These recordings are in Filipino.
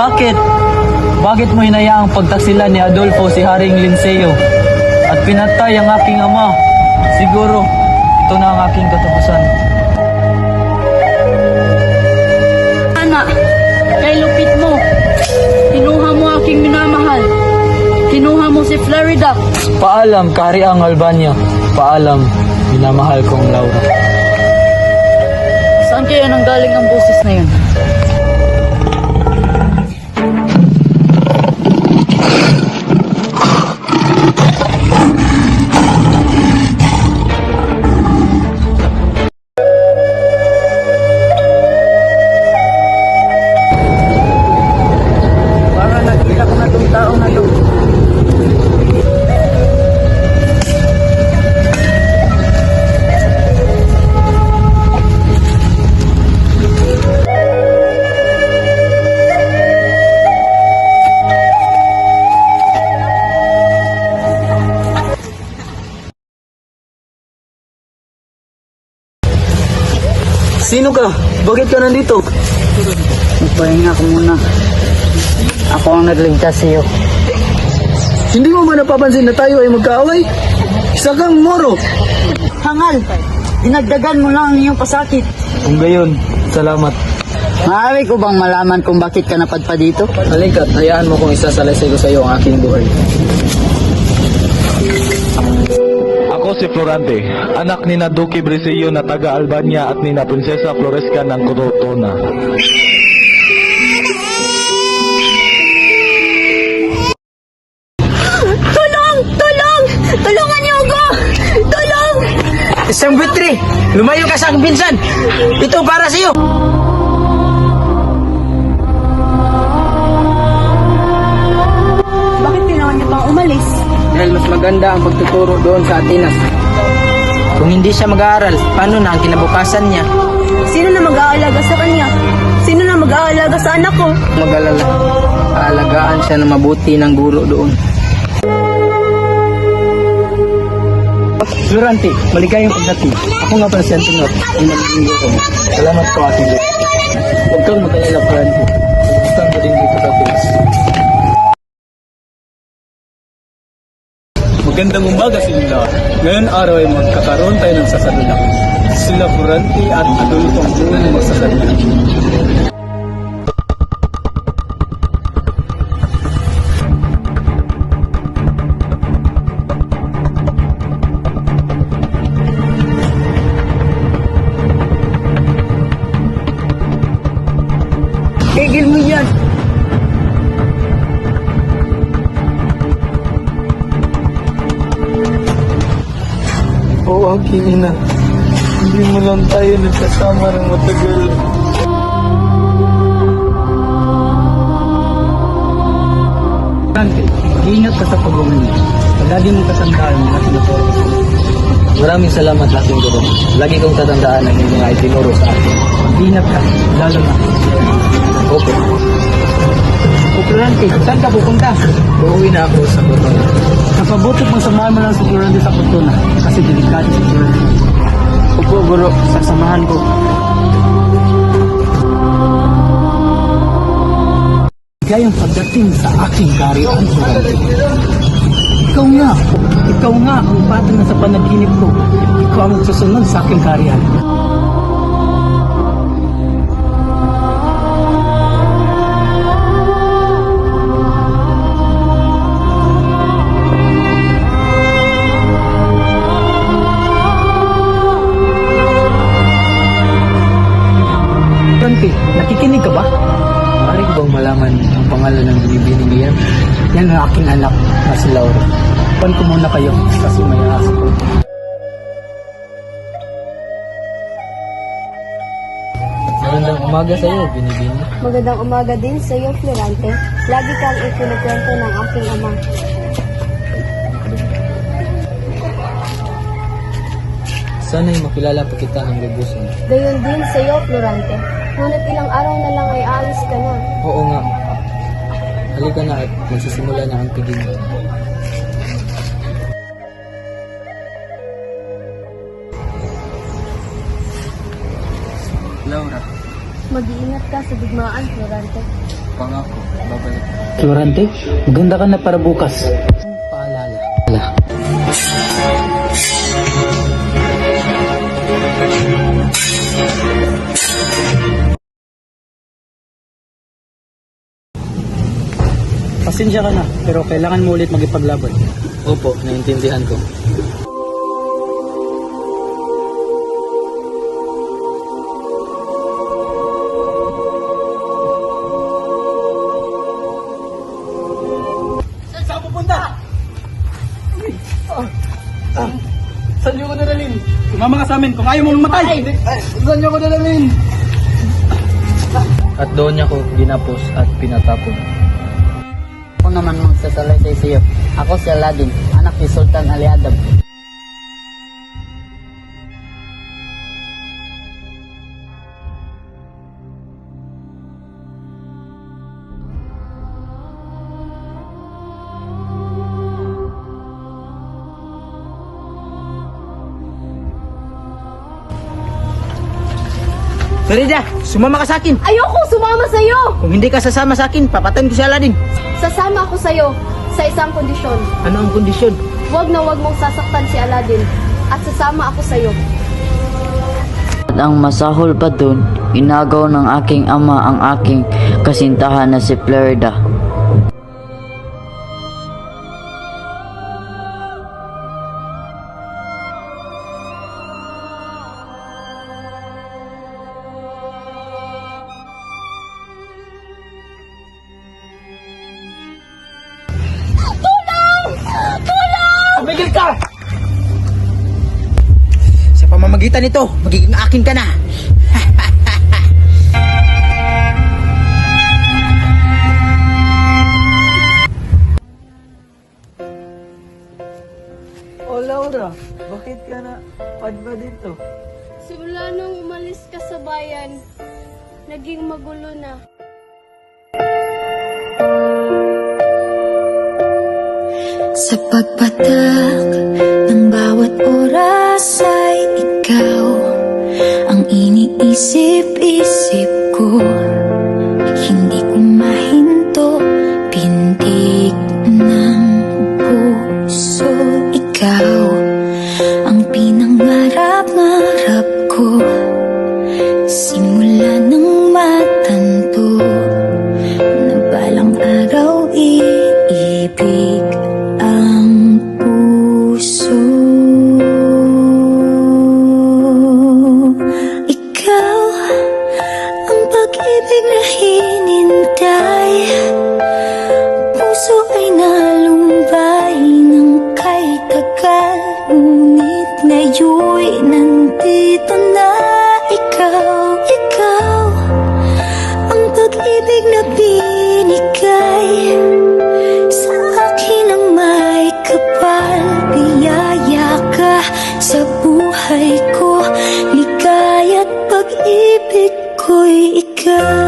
Bakit? Bakit mo hinayaang pagtaksilan ni Adolfo si Haring Linceo at pinatay ang aking ama? Siguro, ito na ang aking katapusan. Anak, kay lupit mo. Kinuha mo aking minamahal. Kinuha mo si Florida. Paalam, Kahariang Albania. Paalam, minamahal kong Laura. Saan kaya nanggaling ang boses na yun? Para nakita ko na itong tao na to. Sino ka? Bakit ka nandito? Magpahinga ko muna. Ako ang nagligtas sa iyo. Hindi mo ba napapansin na tayo ay magkaaway? Isa kang moro. Hangal! Dinagdagan mo lang ang iyong pasakit. Kung gayon, salamat. Maaari ko bang malaman kung bakit ka napadpa dito? Halika't, hayaan mo kung isasalaysay ko sa iyo ang aking buhay. Ako si Florante, anak ni Duque Brisillo na taga Albania at ni Prinsesa Floresca ng Corotona. Tulong! Tulong! Tulungan niyo ako! Tulong! Isang bitri, lumayo ka sa aking pinsan. Ito para sa iyo. Bakit ginawa niyo pang umalis? Dahil mas maganda ang pagtuturo doon sa Atenas. Kung hindi siya mag-aaral, paano na ang kinabukasan niya? Sino na mag-aalaga sa kanya? Sino na mag-aalaga sa anak ko? Mag-alala, aalagaan siya ng mabuti ng guro doon. Florante, maligayang pagdating. Ako nga pala si Antonio, ang naging ko. Salamat po aking Diyos. Huwag kang mag-alala, Florante. Gusto ko din dito sa Pinas. Magandang umaga sa inyo lahat. Ngayon araw ay magkakaroon tayo ng sasadula. Sila Florante at Adolfo ang unang magsasadula. Tigil mo yan! Oo, aking ina. Hindi mo lang tayo nagkasama ng matagal. Florante, mag-iingat ka sa pag-uwi. Lagi mong kasandaan mga tinuturo ko. Maraming salamat, aking guro. Lagi kong tatandaan ang inyong mga itinuro sa akin. Mag-iingat ka, lalo na. Okay. Florante, saan ka pupunta? Uuwi na ako sa Corona. Kapabutot mong samahan mo lang sa Florante sa Corona kasi delikado sa Florante. Opo, guro, sasamahan ko. Gayang pagdating sa aking kaharian, Florante. Ikaw nga ang patong na sa panaginip ko. Ikaw ang susunod sa aking kaharian. Florante, nakikinig ka ba? Maaari ko bang malaman ang pangalan ng binibining niyan? Yan ang aking anak na si Laura. Pan ko muna kayo kasi may aso ko. Magandang umaga sa iyo, Binibini. Magandang umaga din sa iyo, Florante. Lagi kang ikinukwento ng aking ama. Sana'y makilala pa kita ng lubusan. Gayon din sa iyo, Florante. Ngunit ilang araw na lang ay aalis ka na. Oo nga. Halika na at magsisimula na ang piging. Laura, Mag-iingat ka sa digmaan, Florante. pangako, babalik. Florante, maganda ka na para bukas. Paalala. Pasensya ka na, pero kailangan mo ulit magipaglaban. Opo, naiintindihan ko. Saan niyo ko dadalhin? Sumama ka sa amin kung ayaw mo mamatay! Saan niyo ko dadalhin? At doon niya ko ginapos at pinatapon. Ako naman magsasalaysay sa iyo. Ako si Aladdin, anak ni Sultan Ali Adab. Farida, sumama ka sa akin! Ayoko sumama sa'yo! Kung hindi ka sasama sa akin, papatayin ko si Aladdin. Sasama ako sa'yo sa isang kondisyon. Ano ang kondisyon? Huwag na huwag mong sasaktan si Aladdin at sasama ako sa'yo. At ang masahol pa dun, inagaw ng aking ama ang aking kasintahan na si Florida. Tumigil ka! Sa pamamagitan nito, magiging akin ka na. Oh Laura, bakit ka na padba dito? Simula nung umalis ka sa bayan, naging magulo na. Sa pagpatak ng bawat oras ay ikaw ang iniisip-isip ko. Hindi ko mahinto, pintig ng puso. Ikaw ang pinangarap-ngarap ko. Simula nang matanto na balang araw iibig ang puso. Ikaw ang pag-ibig na hinintay. Puso ay nalumbay ng kay tagal, ngunit ngayon'y nandito na. Ikaw ang pag-ibig na binigay sa akin ang may kapal. Biyaya ka sa buhay ko, ligaya't pag-ibig ko'y ikaw.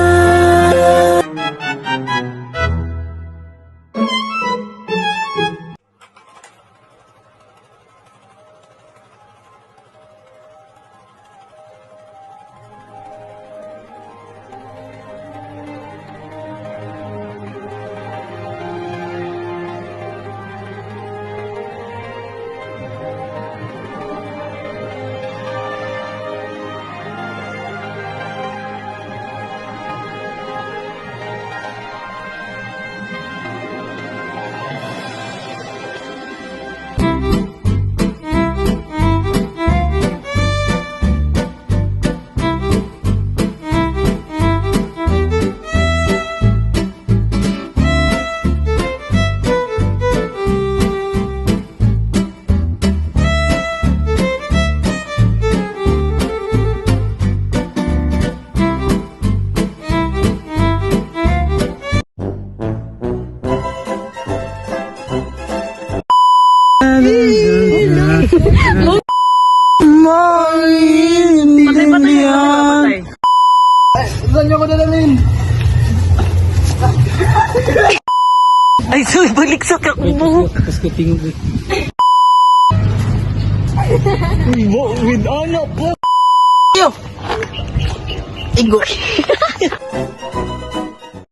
Saan niyo ko dadalhin? Ay, sorry, baliksak ako mo. Tapos ko tingin ko. With anak po. Igo.